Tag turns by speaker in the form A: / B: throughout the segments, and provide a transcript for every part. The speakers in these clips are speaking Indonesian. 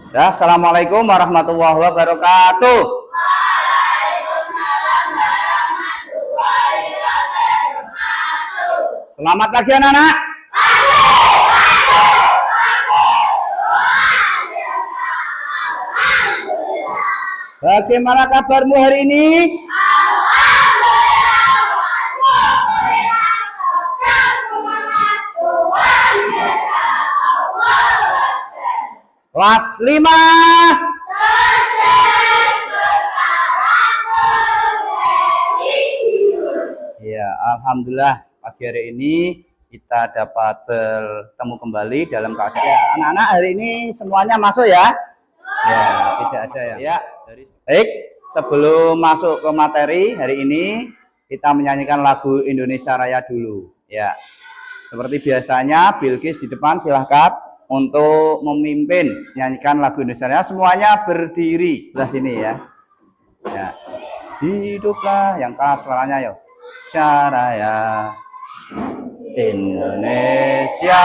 A: Ya, assalamualaikum warahmatullahi wabarakatuh. Selamat pagi anak-anak. Bagaimana kabarmu hari ini? Kelas 5. Ya, alhamdulillah pagi hari ini kita dapat bertemu kembali dalam keadaan anak-anak hari ini semuanya masuk ya. Ya, tidak ada ya. Ya, baik, sebelum masuk ke materi hari ini kita menyanyikan lagu Indonesia Raya dulu. Ya, seperti biasanya Bilqis di depan, silahkan untuk memimpin menyanyikan lagu Indonesia Raya. Semuanya berdiri sebelah sini ya. Ya, hiduplah yang keras suaranya yo. Syaraya Indonesia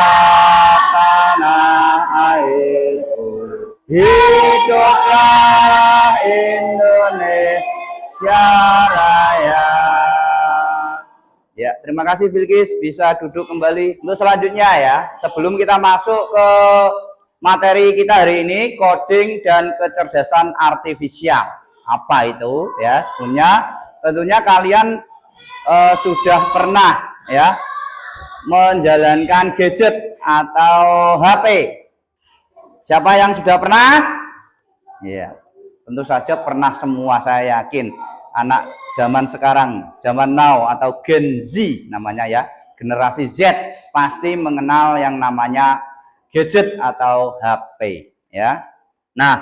A: tanah airku, hiduplah Indonesia Raya. Ya, terima kasih Bilqis, bisa duduk kembali. Untuk selanjutnya ya, sebelum kita masuk ke materi kita hari ini, coding dan kecerdasan artifisial. Apa itu ya? Sebelumnya tentunya kalian sudah pernah ya menjalankan gadget atau HP. Siapa yang sudah pernah? Ya, tentu saja pernah semua, saya yakin. Anak zaman sekarang, zaman now atau Gen Z namanya ya, generasi Z pasti mengenal yang namanya gadget atau HP ya. Nah,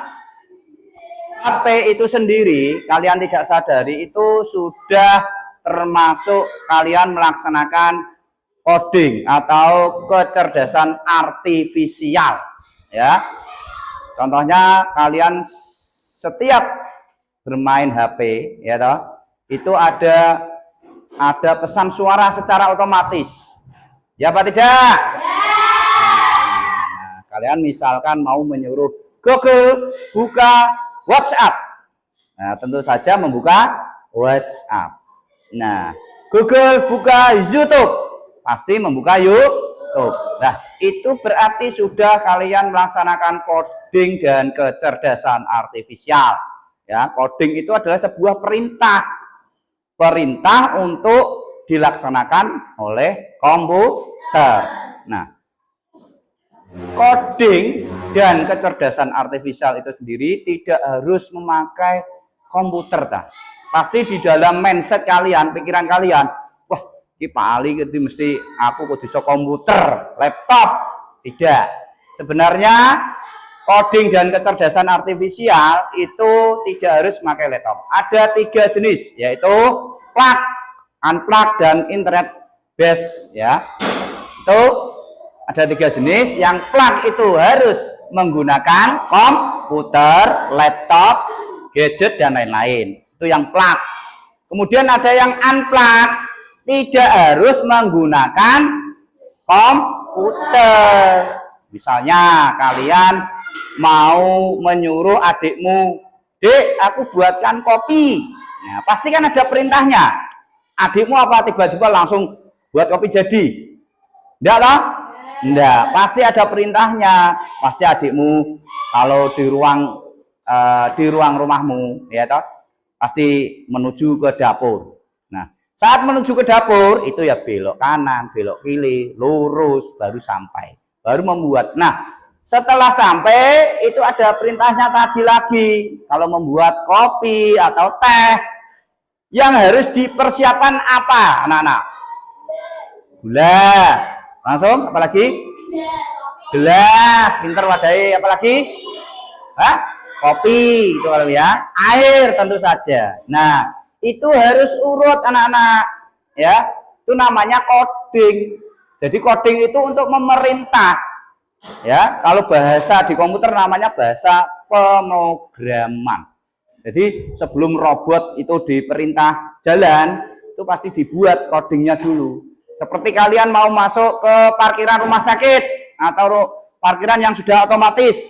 A: HP itu sendiri kalian tidak sadari itu sudah termasuk kalian melaksanakan coding atau kecerdasan artifisial ya. Contohnya kalian setiap bermain HP ya toh, itu ada pesan suara secara otomatis. Ya apa tidak? Ya. Nah, kalian misalkan mau menyuruh Google buka WhatsApp. Nah, tentu saja membuka WhatsApp. Nah, Google buka YouTube, pasti membuka YouTube. Nah, itu berarti sudah kalian melaksanakan coding dan kecerdasan artifisial. Ya, coding itu adalah sebuah perintah untuk dilaksanakan oleh komputer. Nah, coding dan kecerdasan artifisial itu sendiri tidak harus memakai komputer, pasti di dalam mindset kalian, pikiran kalian, wah, ini paling gitu mesti aku kok bisa komputer, laptop. Tidak. Sebenarnya coding dan kecerdasan artifisial itu tidak harus memakai laptop. Ada 3 jenis, yaitu plug, unplug, dan internet base ya. Itu ada 3 jenis. Yang plug itu harus menggunakan komputer, laptop, gadget, dan lain-lain. Itu yang plug. Kemudian ada yang unplug, tidak harus menggunakan komputer. Misalnya kalian mau menyuruh adikmu, "Dek, aku buatkan kopi." Nah, pasti kan ada perintahnya. Adikmu apa tiba-tiba langsung buat kopi jadi? Enggak toh? Enggak, pasti ada perintahnya. Pasti adikmu kalau di ruang rumahmu ya toh, pasti menuju ke dapur. Nah, saat menuju ke dapur itu ya belok kanan, belok kiri, lurus, baru sampai, baru membuat. Nah, setelah sampai itu ada perintahnya tadi lagi. Kalau membuat kopi atau teh, yang harus dipersiapkan apa, anak-anak? Gula. Langsung, apalagi? Gelas. Pinter wadai, apalagi? Hah? Kopi itu kalau ya, air tentu saja. Nah, itu harus urut anak-anak ya. Itu namanya coding. Jadi coding itu untuk memerintah ya. Kalau bahasa di komputer namanya bahasa pemrograman. Jadi sebelum robot itu diperintah jalan, itu pasti dibuat codingnya dulu. Seperti kalian mau masuk ke parkiran rumah sakit atau parkiran yang sudah otomatis.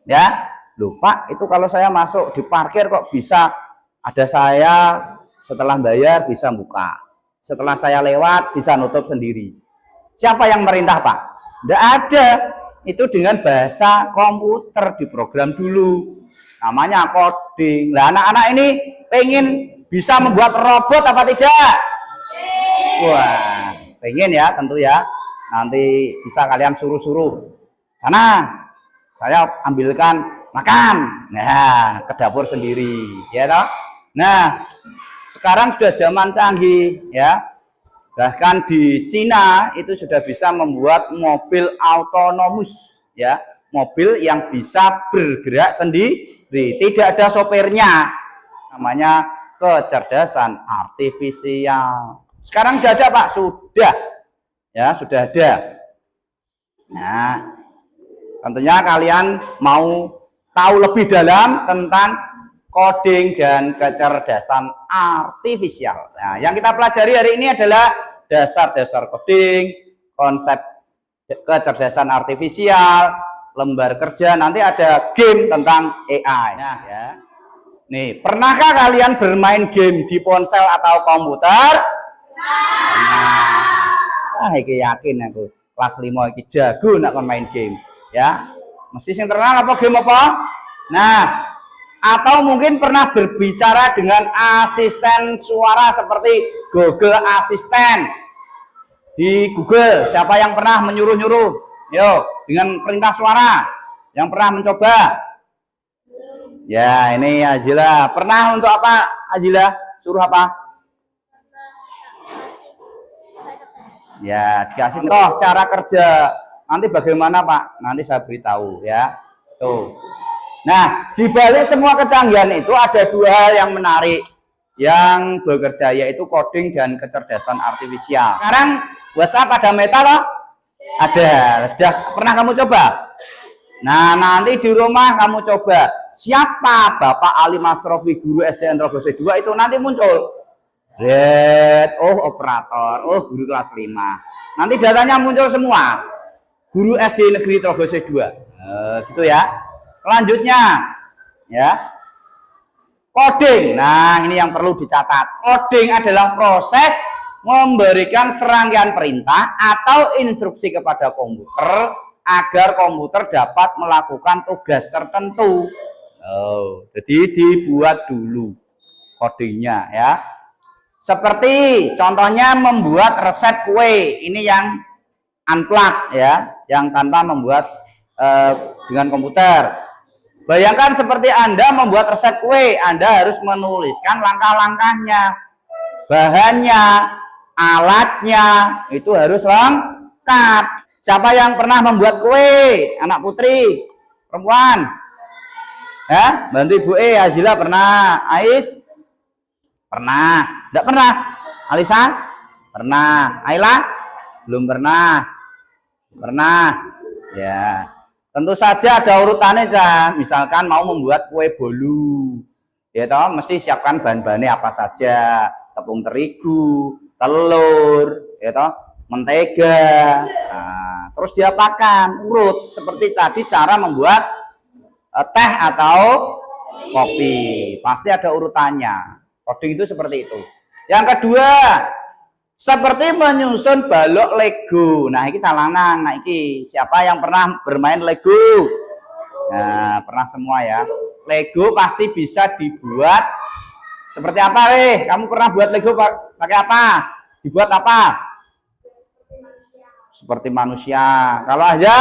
A: Ya, lupa itu kalau saya masuk di parkir kok bisa ada saya setelah bayar bisa buka. Setelah saya lewat bisa nutup sendiri. Siapa yang merintah, Pak? Tidak ada. Itu dengan bahasa komputer diprogram dulu. Namanya coding. Nah, anak-anak ini pengen bisa membuat robot apa tidak? Wah, pengen ya tentu ya. Nanti bisa kalian suruh-suruh. Sana, saya ambilkan makan. Nah, ke dapur sendiri, ya toh. Nah, sekarang sudah zaman canggih, ya. Bahkan di Cina itu sudah bisa membuat mobil autonomous, ya, mobil yang bisa bergerak sendiri, tidak ada sopirnya. Namanya kecerdasan artifisial. Sekarang sudah ada, Pak, sudah, ya, sudah ada. Nah, tentunya kalian mau tahu lebih dalam tentang coding dan kecerdasan artifisial. Nah, yang kita pelajari hari ini adalah dasar-dasar coding, konsep kecerdasan artifisial, lembar kerja, nanti ada game tentang AI. Nah, ya. Nih, pernahkah kalian bermain game di ponsel atau komputer? Nah, iki yakin aku kelas 5 iki jago nak main game, ya. Mesti sing terkenal apa game apa? Nah, atau mungkin pernah berbicara dengan asisten suara seperti Google Assistant di Google. Siapa yang pernah menyuruh-nyuruh? Yo, dengan perintah suara. Yang pernah mencoba? Ya, ini Azila. Pernah untuk apa, Azila? Suruh apa? Ya, dikasih contoh cara kerja. Nanti bagaimana, Pak? Nanti saya beritahu, ya. Tuh. Nah, di balik semua kecanggihan itu ada dua hal yang menarik yang bekerja, yaitu coding dan kecerdasan artifisial. Sekarang WhatsApp ada Meta loh? Ada. Sudah pernah kamu coba? Nah, nanti di rumah kamu coba. Siapa Bapak Ali Masrofi, guru SD Trogose 2 itu nanti muncul. Oh, operator. Oh, guru kelas 5. Nanti datanya muncul semua. Guru SD Negeri Trogose 2. Gitu ya. Selanjutnya, ya, coding. Nah, ini yang perlu dicatat. Coding adalah proses memberikan serangkaian perintah atau instruksi kepada komputer agar komputer dapat melakukan tugas tertentu. Jadi dibuat dulu codingnya, ya. Seperti contohnya membuat resep kue. Ini yang unplug, ya, yang tanpa membuat dengan komputer. Bayangkan seperti Anda membuat resep kue, Anda harus menuliskan langkah-langkahnya, bahannya, alatnya, itu harus lengkap. Siapa yang pernah membuat kue? Anak putri, perempuan? Ya, bantu Ibu Azila pernah? Ais? Pernah? Tidak pernah? Alisa? Pernah? Ayla? Belum pernah? Pernah? Ya. Tentu saja ada urutannya, Cah. Misalkan mau membuat kue bolu, ya toh, mesti siapkan bahan-bahannya apa saja. Tepung terigu, telur, ya toh, mentega. Nah, terus diapakan? Urut seperti tadi cara membuat teh atau kopi. Pasti ada urutannya. Coding itu seperti itu. Yang kedua, seperti menyusun balok Lego. Nah, ini calangan. Nah, ini siapa yang pernah bermain Lego? Nah, pernah semua ya. Lego pasti bisa dibuat seperti apa, weh? Kamu pernah buat Lego pakai apa? Dibuat apa? Seperti manusia. Kalau aja,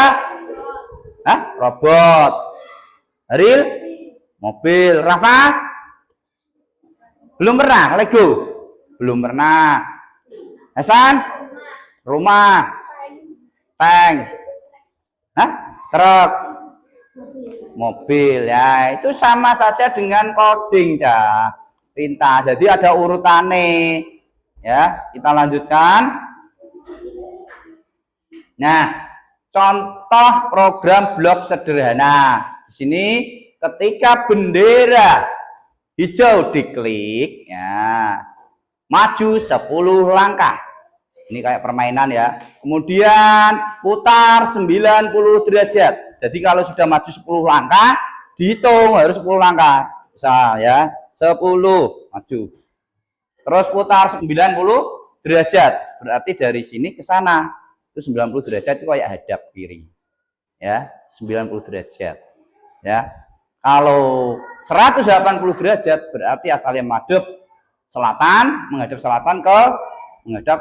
A: robot. Haril? Mobil. Rafa? Belum pernah Lego? Belum pernah. Hasan? Rumah? Tank? Truk? Mobil. Ya, itu sama saja dengan coding, ya. Perintah. Jadi ada urutannya. Ya, kita lanjutkan. Nah, contoh program blok sederhana. Di sini ketika bendera hijau diklik, ya, maju 10 langkah. Ini kayak permainan ya. Kemudian putar 90 derajat. Jadi kalau sudah maju 10 langkah, dihitung harus 10 langkah. Bisa ya, 10 maju. Terus putar 90 derajat. Berarti dari sini ke sana. Itu 90 derajat itu kayak hadap kiri. Ya, 90 derajat. Ya. Kalau 180 derajat berarti asalnya madhep selatan, menghadap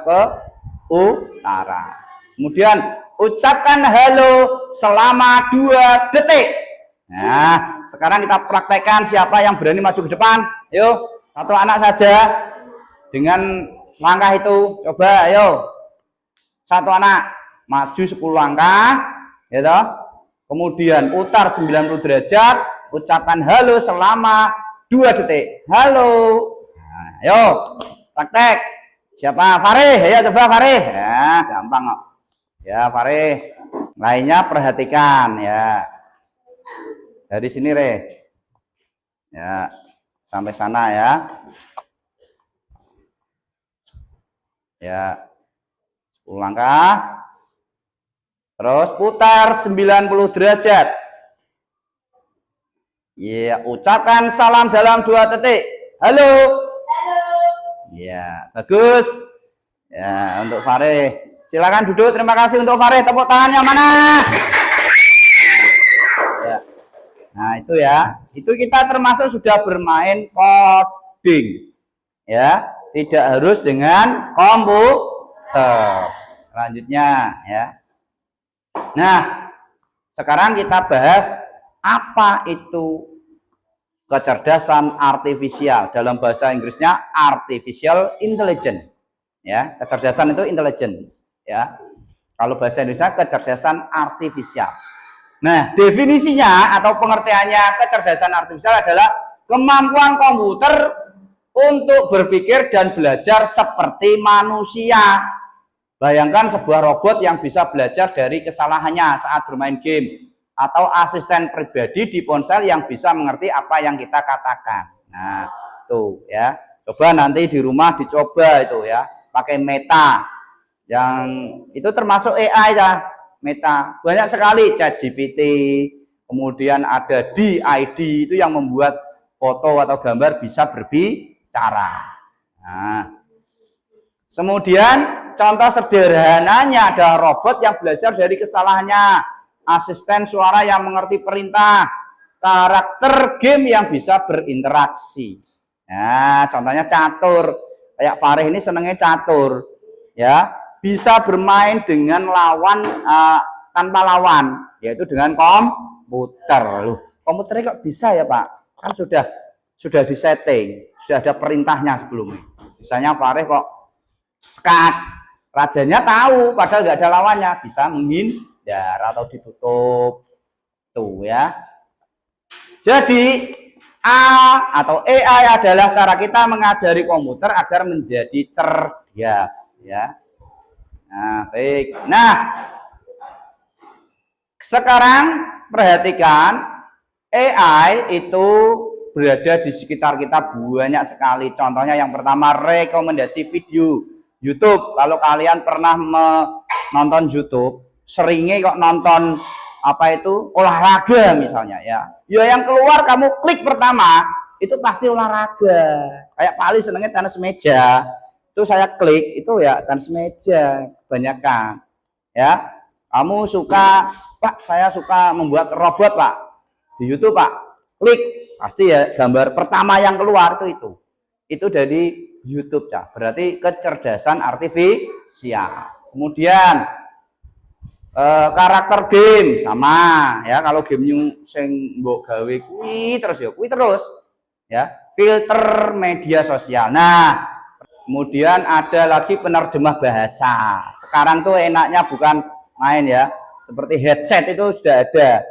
A: ke utara. Kemudian ucapkan halo selama 2 detik. Nah, sekarang kita praktekkan siapa yang berani maju ke depan. Yuk, satu anak saja dengan langkah itu. Coba, ayo. Satu anak maju 10 langkah, ya toh. Kemudian putar 90 derajat, ucapkan halo selama 2 detik. Halo. Nah, ayo, praktek. Siapa? Farih. Ayo coba Farih. Ya, gampang kok. Ya, Farih. Lainnya perhatikan ya. Dari sini, Re. Ya, sampai sana ya. Ya. 10 langkah. Terus putar 90 derajat. Ya, ucapkan salam dalam 2 detik. Halo. Halo. Ya, bagus. Ya, untuk Farih. Silakan duduk. Terima kasih untuk Farih. Tepuk tangannya mana? Ya. Nah, itu ya. Itu kita termasuk sudah bermain coding. Ya, tidak harus dengan komputer. Selanjutnya ya. Nah, sekarang kita bahas apa itu kecerdasan artifisial. Dalam bahasa Inggrisnya artificial intelligence. Ya, kecerdasan itu intelligence. Ya, kalau bahasa Indonesia kecerdasan artifisial. Nah, definisinya atau pengertiannya kecerdasan artifisial adalah kemampuan komputer untuk berpikir dan belajar seperti manusia. Bayangkan sebuah robot yang bisa belajar dari kesalahannya saat bermain game, atau asisten pribadi di ponsel yang bisa mengerti apa yang kita katakan. Nah, tuh ya. Coba nanti di rumah dicoba itu ya, pakai Meta. Yang itu termasuk AI ya, Meta. Banyak sekali ChatGPT, kemudian ada DID itu yang membuat foto atau gambar bisa berbicara. Nah, kemudian contoh sederhananya ada robot yang belajar dari kesalahannya, asisten suara yang mengerti perintah, karakter game yang bisa berinteraksi. Nah, contohnya catur. Kayak Farih ini senengnya catur. Ya, bisa bermain dengan lawan tanpa lawan, yaitu dengan komputer. Loh, komputernya kok bisa ya, Pak? Kan sudah disetting, sudah ada perintahnya sebelumnya. Misalnya Farih kok skat, rajanya tahu padahal nggak ada lawannya, bisa menghindar atau ditutup tuh ya. Jadi atau AI adalah cara kita mengajari komputer agar menjadi cerdas ya. Nah, baik. Nah, sekarang perhatikan AI itu berada di sekitar kita banyak sekali. Contohnya yang pertama rekomendasi video YouTube. Kalau kalian pernah menonton YouTube, seringnya kok nonton apa itu olahraga misalnya ya. Ya yang keluar kamu klik pertama itu pasti olahraga. Kayak Pak Ali senengnya tenis meja. Itu saya klik itu ya tenis meja kebanyakan. Ya. Kamu suka, Pak, saya suka membuat robot, Pak. Di YouTube, Pak. Klik pasti ya gambar pertama yang keluar itu. Itu dari YouTube ya. Berarti kecerdasan artifisial. Kemudian karakter game sama ya, kalau game sing mbok gawe kuwi terus ya, filter media sosial. Nah, kemudian ada lagi penerjemah bahasa. Sekarang tuh enaknya bukan main ya, seperti headset itu sudah ada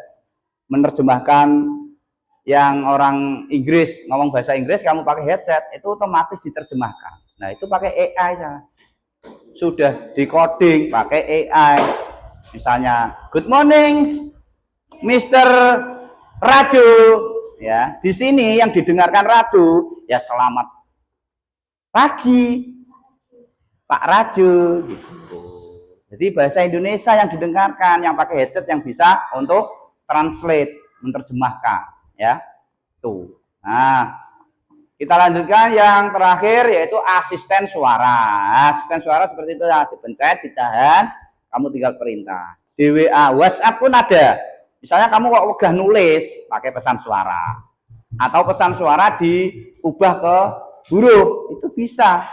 A: menerjemahkan yang orang Inggris ngomong bahasa Inggris, kamu pakai headset itu otomatis diterjemahkan. Nah, itu pakai AI ya. Sudah decoding pakai AI. Misalnya, good morning, Mr. Raju. Ya, di sini yang didengarkan Raju, ya selamat pagi, Pak Raju. Gitu. Jadi bahasa Indonesia yang didengarkan, yang pakai headset yang bisa untuk translate, menerjemahkan, ya. Tuh. Nah, kita lanjutkan yang terakhir yaitu asisten suara. Asisten suara seperti itu ya, dipencet, ditahan, kamu tinggal perintah. Di WA, WhatsApp pun ada. Misalnya kamu kok udah nulis pakai pesan suara atau pesan suara diubah ke huruf, itu bisa.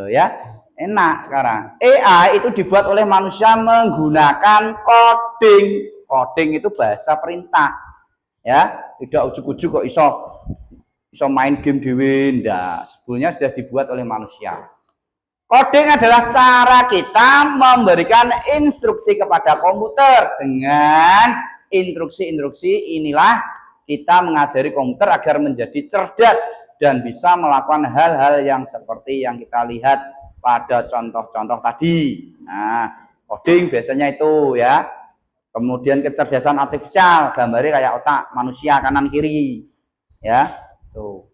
A: Ya, enak sekarang. AI itu dibuat oleh manusia menggunakan coding. Coding itu bahasa perintah. Ya, tidak ujuk-ujuk kok iso main game dewe, ndak. Sebetulnya sudah dibuat oleh manusia. Coding adalah cara kita memberikan instruksi kepada komputer. Dengan instruksi-instruksi inilah kita mengajari komputer agar menjadi cerdas dan bisa melakukan hal-hal yang seperti yang kita lihat pada contoh-contoh tadi. Nah, coding biasanya itu ya. Kemudian kecerdasan artifisial, gambarnya kayak otak manusia kanan kiri. Ya, tuh.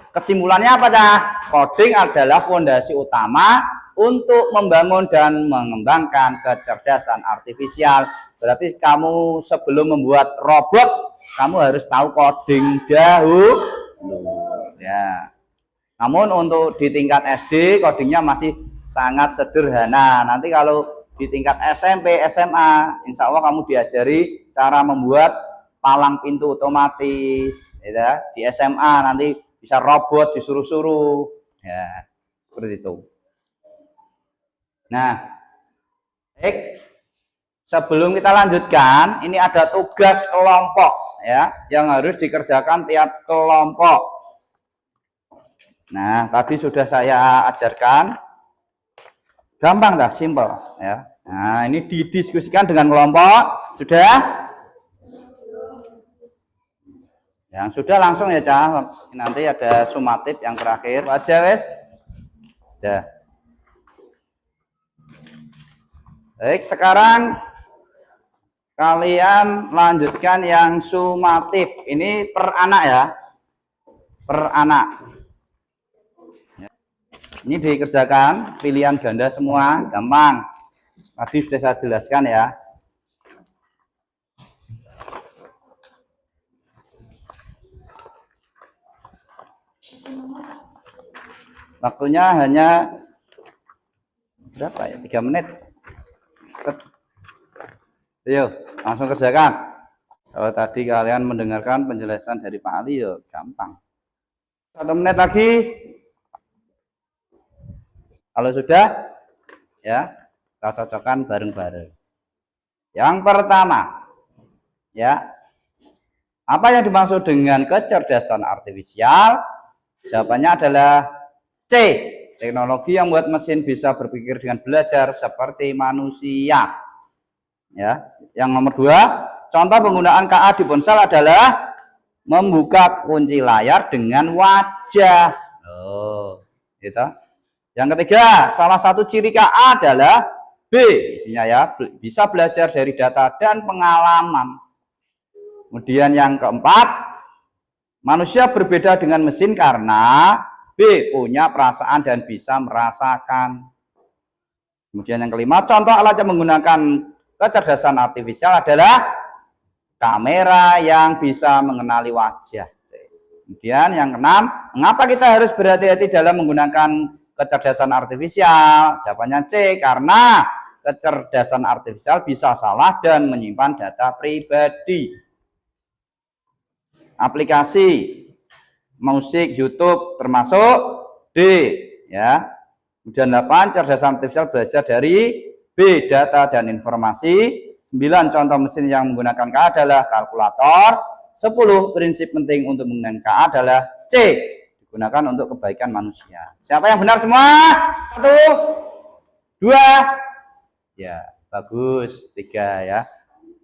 A: Kesimpulannya apa, Cah? Coding adalah fondasi utama untuk membangun dan mengembangkan kecerdasan artifisial. Berarti kamu sebelum membuat robot, kamu harus tahu coding dahulu. Ya. Namun untuk di tingkat SD, codingnya masih sangat sederhana. Nanti kalau di tingkat SMP, SMA, insya Allah kamu diajari cara membuat palang pintu otomatis. Ya. Di SMA nanti bisa robot disuruh-suruh, ya seperti itu. Nah, baik, sebelum kita lanjutkan, ini ada tugas kelompok ya yang harus dikerjakan tiap kelompok. Nah, tadi sudah saya ajarkan, gampang dah, simple ya. Nah, ini didiskusikan dengan kelompok, sudah. Yang sudah langsung ya, Cah. Nanti ada sumatif yang terakhir. Aja wes. Sudah. Baik, sekarang kalian lanjutkan yang sumatif. Ini per anak ya. Per anak. Ini dikerjakan pilihan ganda semua, gampang. Tadi sudah saya jelaskan ya. Waktunya hanya berapa ya? 3 menit. Ayo, langsung kerjakan. Kalau tadi kalian mendengarkan penjelasan dari Pak Ali, ya gampang. 1 menit lagi. Kalau sudah, ya kita cocokkan bareng-bareng. Yang pertama, ya, apa yang dimaksud dengan kecerdasan artifisial? Jawabannya adalah C. Teknologi yang membuat mesin bisa berpikir dengan belajar seperti manusia. Ya, yang nomor 2, contoh penggunaan KA di ponsel adalah membuka kunci layar dengan wajah. Gitu. Yang ketiga, salah satu ciri KA adalah B. Isinya ya, bisa belajar dari data dan pengalaman. Kemudian yang keempat, manusia berbeda dengan mesin karena B. Punya perasaan dan bisa merasakan. Kemudian yang kelima, contoh alat yang menggunakan kecerdasan artifisial adalah kamera yang bisa mengenali wajah. Kemudian yang keenam, mengapa kita harus berhati-hati dalam menggunakan kecerdasan artifisial? Jawabannya C, karena kecerdasan artifisial bisa salah dan menyimpan data pribadi. Aplikasi musik, YouTube termasuk D, ya. Kemudian 8, kecerdasan artifisial belajar dari B, data dan informasi. 9, contoh mesin yang menggunakan KA adalah kalkulator. 10, prinsip penting untuk menggunakan KA adalah C, digunakan untuk kebaikan manusia. Siapa yang benar semua? 1, 2, ya bagus, 3 ya,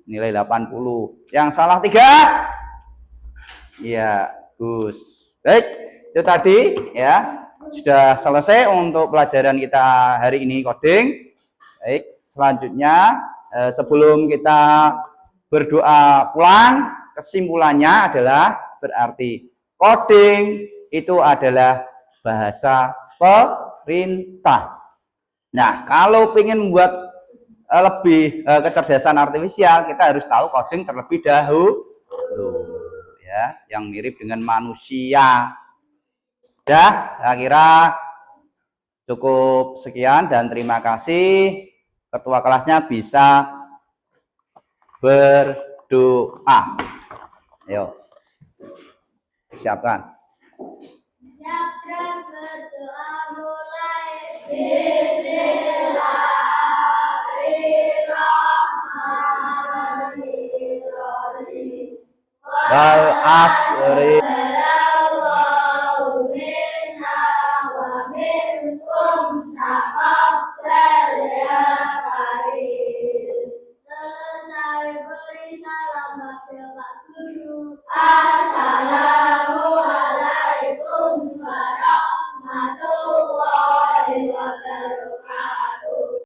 A: nilai 80. Yang salah 3, ya Gus. Baik, itu tadi ya, sudah selesai untuk pelajaran kita hari ini coding. Baik, selanjutnya sebelum kita berdoa pulang, kesimpulannya adalah berarti coding itu adalah bahasa perintah. Nah, kalau ingin membuat lebih kecerdasan artifisial, kita harus tahu coding terlebih dahulu ya, yang mirip dengan manusia. Dah, saya kira cukup sekian dan terima kasih. Ketua kelasnya bisa berdoa. Ayo, siapkan.
B: Siapkan berdoa mulai. Bismillahirrahmanirrahim.
A: Wal asri.